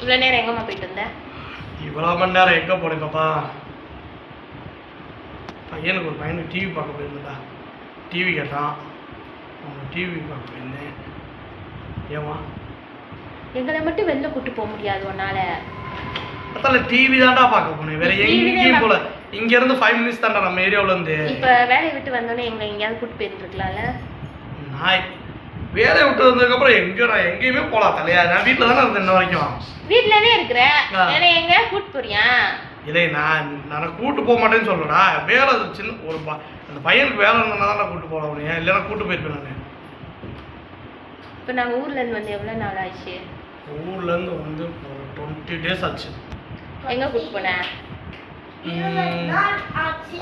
இவ்வளோ நேரம் எங்கம்மா போயிட்டு வந்தேன்? இவ்வளோ மணி நேரம் எங்கே போனேன் பாப்பா? பையனுக்கு டிவி பார்க்க போயிருந்தா. டிவி கேட்டான், அவன் டிவி பார்க்க போயிருந்தேன். ஏமா எங்களை மட்டும் வெளில கூட்டு போக முடியாது உன்னால? அதால டிவி தான்டா பார்க்க போனேன், வேற எங்கேயும் போல. இங்க இருந்து 5 மினிட்ஸ் தான்டா நம்ம ஏரியாவுல இருந்து. இப்ப வேலையை விட்டு வந்தோடனே எங்களை எங்கேயாவது கூட்டு போயிட்டு இருக்கலாம்ல? நான் வேலையை விட்டு வந்ததுக்கு அப்புறம் எங்கேயுமே போலாம் தலையா. நான் வீட்டுல தானே இருந்தேன் இன்ன வரைக்கும். வீட்டுலனே இருக்கிறேன், எங்க கூட்டு போறியா? இல்லை, நான் கூட்டு போக மாட்டேன்னு சொல்றேன்டா. வேலை சின்ன ஒரு அந்த பையனுக்கு வேலை இருந்தா தான் கூட்டு போகலாம் முடியும், இல்லைன்னா கூட்டு போயிருப்பேன் நான். இப்போ நாங்கள் ஊர்ல இருந்து வந்து எவ்வளோ நாள் ஆச்சு? ஊர்ல இருந்து வந்து ஒரு 20 டேஸ் ஆச்சு. எங்க கூட்டு போனேன்?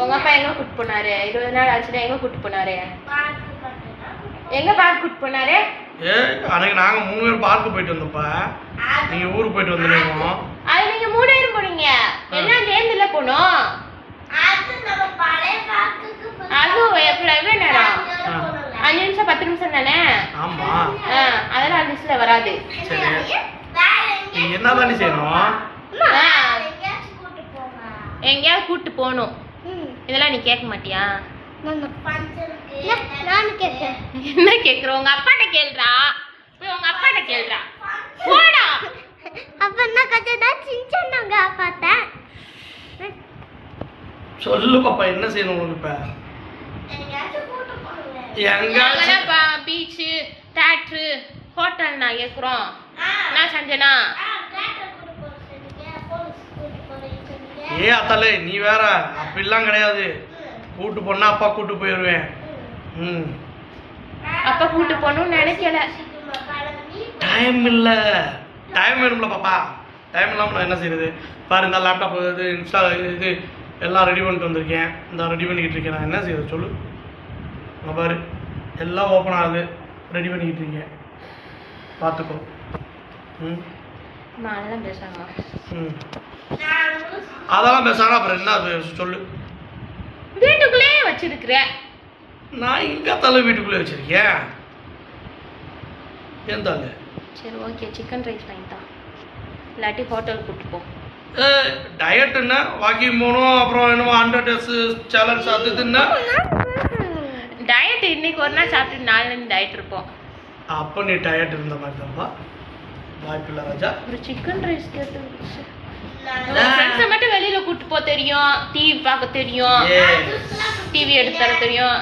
உங்க அப்பா எங்க கூட்டு போனாரு? 20 நாள் ஆச்சுன்னா எங்க கூட்டு போனாரு? எங்க பார்க் கூட்டு போனாரு? அன்னைக்கு நாங்க 3 பேர் பார்க்கு போயிட்டு வந்தோம்ப்பா. நீங்க ஊருக்கு போயிட்டு வந்துருக்கீங்க. அது நீங்க 3 பேரும் போனீங்க, எல்லாம் சேர்ந்துல போனோம். அதுவும் எவ்வளவு நேரம்? 5 நிமிஷம் 10 நிமிஷம் தானே? ஆமா. அதெல்லாம் லிஸ்ட்ல வராது. சரி, நீ என்ன தானே செய்யணும்? எங்கேயாவது கூட்டு போகணும். இதெல்லாம் நீ கேட்க மாட்டியா? என்ன கேக்குற? உங்க அப்பாட்ட கேளுடா, போய் உங்க அப்பாட்ட கேளுடா. போடா. அப்ப என்ன கதைடா சின்சனங்க அப்பாட்ட சொல்லு பாப்பா, என்ன செய்யணும் உங்களுக்கு இப்ப? எங்க பீச், தியேட்டர், ஹோட்டல் நான் கேக்குறோம். நான் சஞ்சனா அத்தாலே நீ வேற அப்படிலாம் கிடையாது. கூட்டு போனா அப்பா கூட்டு போயிருவேன். அப்பா கூட்டு போகணும்னு நினைக்கல. டைம் இல்லை, டைம் வேணும்ல பாப்பா. டைம் இல்லாமல் நான் என்ன செய்யுது பாரு. இந்த லேப்டாப் இது இன்ஸ்டா இது எல்லாம் ரெடி பண்ணிட்டு வந்திருக்கேன். இந்த ரெடி பண்ணிக்கிட்டு இருக்கேன். நான் என்ன செய்யுது சொல்லு. நான் பாரு எல்லாம் ஓப்பன் ஆகுது, ரெடி பண்ணிக்கிட்டு இருக்கேன், பார்த்துக்கோ. அதெல்லாம் பேசாங்க. அதெல்லாம் பேசாங்க. அப்புறம் என்ன சொல்லு. வீட்டுக்குள்ளே வச்சிருக்கிற. நான் இங்கே தலை வீட்டுக்குள்ளே வச்சிருக்கேன். ஏன் தலை? சரி ஓகே, சிக்கன் ரைஸ் வாங்கிட்டா, இல்லாட்டி ஹோட்டல் கூட்டு போ. டயட் என்ன வாக்கிங் போகணும், அப்புறம் என்னமோ 100 டேஸ் சேலஞ்ச் அது இதுன்னா டயட். இன்னைக்கு ஒரு நாள் சாப்பிட்டு 4 நாள் டயட் இருப்போம். அப்போ நீ டயட் இருந்த மாதிரி தான்ப்பா. வாய்ப்பில்லை ராஜா. ஒரு சிக்கன் ரைஸ் கேட்டு ஃப்ரெண்ட்ஸை மட்டும் வெளியில கூட்டு போக தெரியும், டிவி பார்க்க தெரியும், டிவி எடுத்து தர தெரியும்.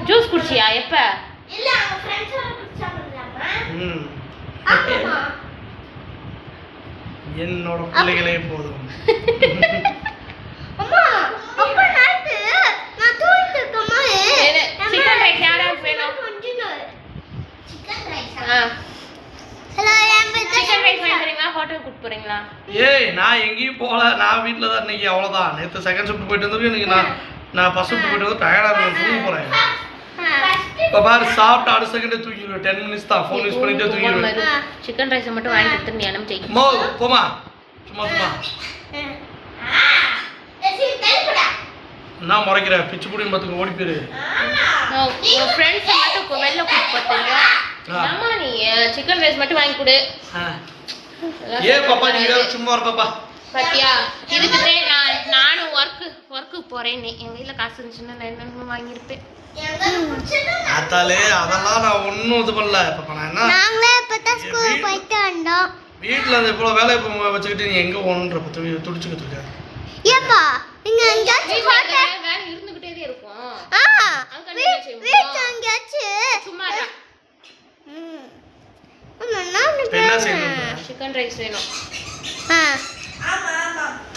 ஜூஸ் குடிச்சியா? எப்ப? என்னோட பிள்ளைகளே போதும். சிக்கன் ரைஸ் யாராவது வேணும்? சிக்கன் ரைஸ் வாங்கிக்கிறீங்களா, ஹோட்டல் கூட்டு போறீங்களா? நான் எங்கேயும் போகல, நான் வீட்டில் தான் இன்னைக்கு. அவ்வளோதான். நேற்று செகண்ட் ஷிஃப்ட் போயிட்டு வந்துருக்கு. இன்னைக்கு நான் ஃபர்ஸ்ட் ஷிஃப்ட் போயிட்டு வந்து டயர்டாக இருக்கும், தூங்க போகிறேன். இப்போ பாரு சாப்பிட்டு அடுத்த செகண்டே தூங்கிடுவேன். 10 மினிட்ஸ் தான், ஃபோன் யூஸ் பண்ணிட்டு தூங்கிடுவேன். சிக்கன் ரைஸை மட்டும் வாங்கி கொடுத்து நீ அனுப்பிச்சு போமா. சும்மா என்ன முறைக்கிற? பிச்சு புடின்னு பார்த்துக்க, ஓடி போயிரு. ஃப்ரெண்ட்ஸை மட்டும் வெளில கூட்டு போறீங்க. ஆமா, நீ சிக்கன் ரைஸ் மட்டும் வாங்கி கொடு. பாப்பா நீ சும்மா வர பாப்பா. பாத்தியா, இதுக்கு நானும் ஒர்க்கு போறேன். எங்க வீட்டுல காசு இருந்துச்சுன்னா நான் என்னென்ன வாங்கியிருப்பேன். அதாலே அதெல்லாம் நான் ஒன்றும் இது பண்ணல. இப்போ நான் என்ன வீட்டில் அந்த இவ்வளோ வேலையை வச்சுக்கிட்டு நீ எங்கே போகணுன்ற பற்றி துடிச்சுக்கிட்டு இருக்க. வேலை இருந்துகிட்டே இருக்கும். சும்மா என்ன செய்யணும்? சிக்கன் ரைஸ் வேணும்.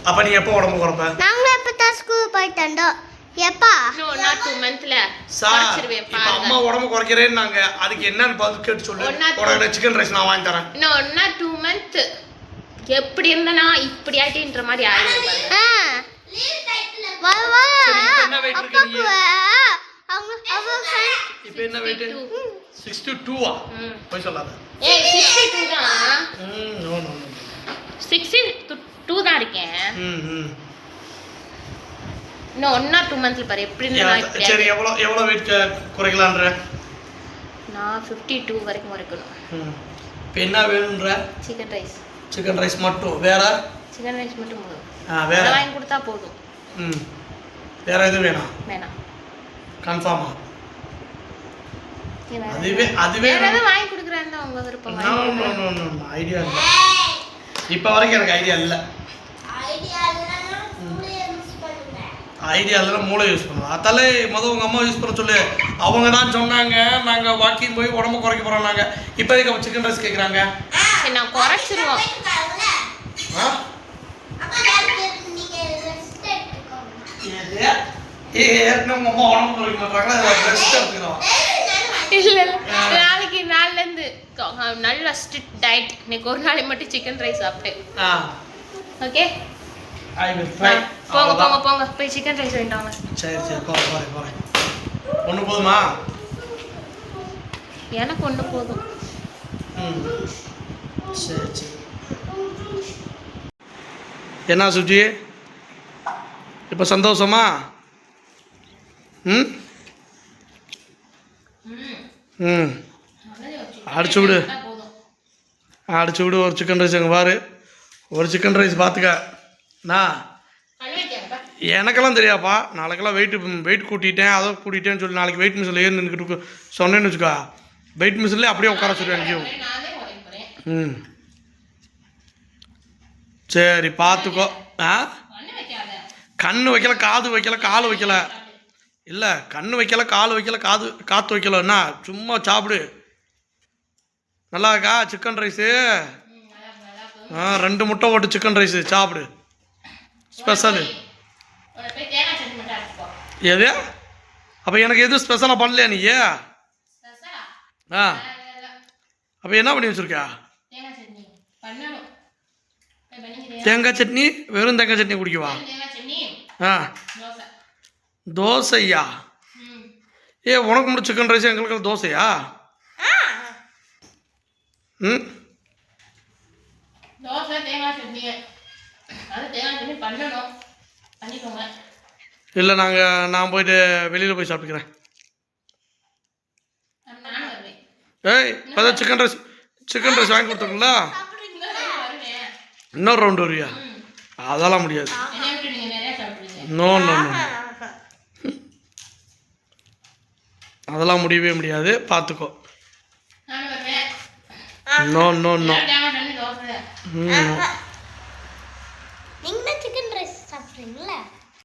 அப்ப நீ எப்போ உடம்பு குறைப்ப? நாங்க எப்பதான் ஸ்கூல் போயிட்டு வந்தோம். எப்பா? நோ, நாட் 2 மந்த்ல குறைச்சிருவேன். இப்போ அம்மா உடம்பு குறைக்கிறேன்னாங்க, அதுக்கு என்னன்னு பார்த்து கேட்டு சொல்லு. உடனே சிக்கன் ரைஸ் நான் வாங்கி தரேன். No, not 2 month. எப்படி இருந்தனா இப்படி ஆயிட்டேன்ற மாதிரி ஆயிடுது பாருங்க. என்ன வெயிட் இருக்கு நீ? இப்போ என்ன வெயிட்? 62 போய் சொல்லாத. 62 தான். நோ 62 தான் இருக்கேன். இன்னும் 1 or 2 மந்த்ல பாரு எப்படி இருந்தா. சரி, எவ்வளவு வெயிட் குறைக்கலாம்ன்ற? நான் 52 வரைக்கும் குறைக்கணும். இப்போ என்ன வேணுன்ற? Chicken rice. சிக்கன் ரைஸ் மட்டும், வேற? சிக்கன் ரைஸ் மட்டும் போதும். வேற வாங்கி கொடுத்தா போதும். வேற எதுவும் வேணாம்? வேணாம். கன்ஃபார்மா? அதுவே வேற எதுவும் வாங்கி கொடுக்குறேன்னு தான் உங்க விருப்பம். ஐடியா இல்லை இப்போ வரைக்கும், எனக்கு ஐடியா இல்லை. ஐடியா இல்லைன்னா மூளை யூஸ் பண்ணுவோம். அதாலே மொதல் உங்கள் அம்மா யூஸ் பண்ண சொல்லு. அவங்க தான் சொன்னாங்க நாங்கள் வாக்கிங் போய் உடம்பு குறைக்க போகிறோம். நாங்கள் இப்போதைக்கு அவங்க சிக்கன் ரைஸ் கேட்குறாங்க. சரி நான் குறைச்சிருவோம். ஏற்கனவே உங்கள் அம்மா உடம்பு குறைக்க மாட்டாங்களா? ரெஸ்ட் எடுத்துக்கிறோம். இல்லை நாளைக்கு நாள்லேருந்து நல்ல ஸ்ட்ரிக்ட் டயட். இன்னைக்கு ஒரு நாளைக்கு மட்டும் சிக்கன் ரைஸ் சாப்பிட்டேன். ஓகே போங்க போங்க போங்க போய் சிக்கன் ரைஸ் வேண்டாங்க. சரி சரி போகிறேன். ஒன்று போதுமா? எனக்கு ஒன்று போதும். சரி சரி. என்ன சுஜி இப்போ சந்தோஷமா? அடிச்சு விடு ஒரு சிக்கன் ரைஸ். அங்கே பாரு ஒரு சிக்கன் ரைஸ் பார்த்துக்க. எனக்கெல்லாம் தெரியாப்பா. நாளைக்கெல்லாம் வெயிட் கூட்டிட்டேன், அதை கூட்டிட்டேன்னு சொல்லி நாளைக்கு வெயிட் மிஷினில் ஏறி நின்றுக்கிட்டு சொன்னேன்னு வச்சுக்கோ, வெயிட் மிஷின்லேயே அப்படியே உட்கார சொல்லுவேன் எங்கேயும். சரி பார்த்துக்கோ. கண்ணு வைக்கல, காது வைக்கல, கால் வைக்கல. இல்லை கண்ணு வைக்கல, கால் வைக்கல, காற்று வைக்கலன்னா சும்மா சாப்பிடு. நல்லா இருக்கா சிக்கன் ரைஸு? 2 முட்டை போட்டு சிக்கன் ரைஸு சாப்பிடு. ஸ்பெஷலு எது? அப்போ எனக்கு எதுவும் ஸ்பெஷலாக பண்ணலையா நீ? அப்போ என்ன பண்ணி வச்சுருக்கா? தேங்காய் சட்னி. வெறும் தேங்காய் சட்னி குடிக்கவா? தோசையா? உனக்கு மட்டும் சிக்கன் ரைஸ், எங்களுக்கு தோசையா? தோசை தேங்காய் சட்னி. அது தேங்காய் சட்னி பண்ணணும், பண்ணிக்கோங்க. இல்லை நான் போயிட்டு வெளியில் போய் சாப்பிட்டுக்கிறேன். அதான் சிக்கன் ரைஸ் வாங்கி கொடுத்துருங்களா? இன்னொரு ரவுண்டு வருவியா? அதெல்லாம் முடியாது. நோ அதெல்லாம் முடியவே முடியாது. பார்த்துக்கோ. நோ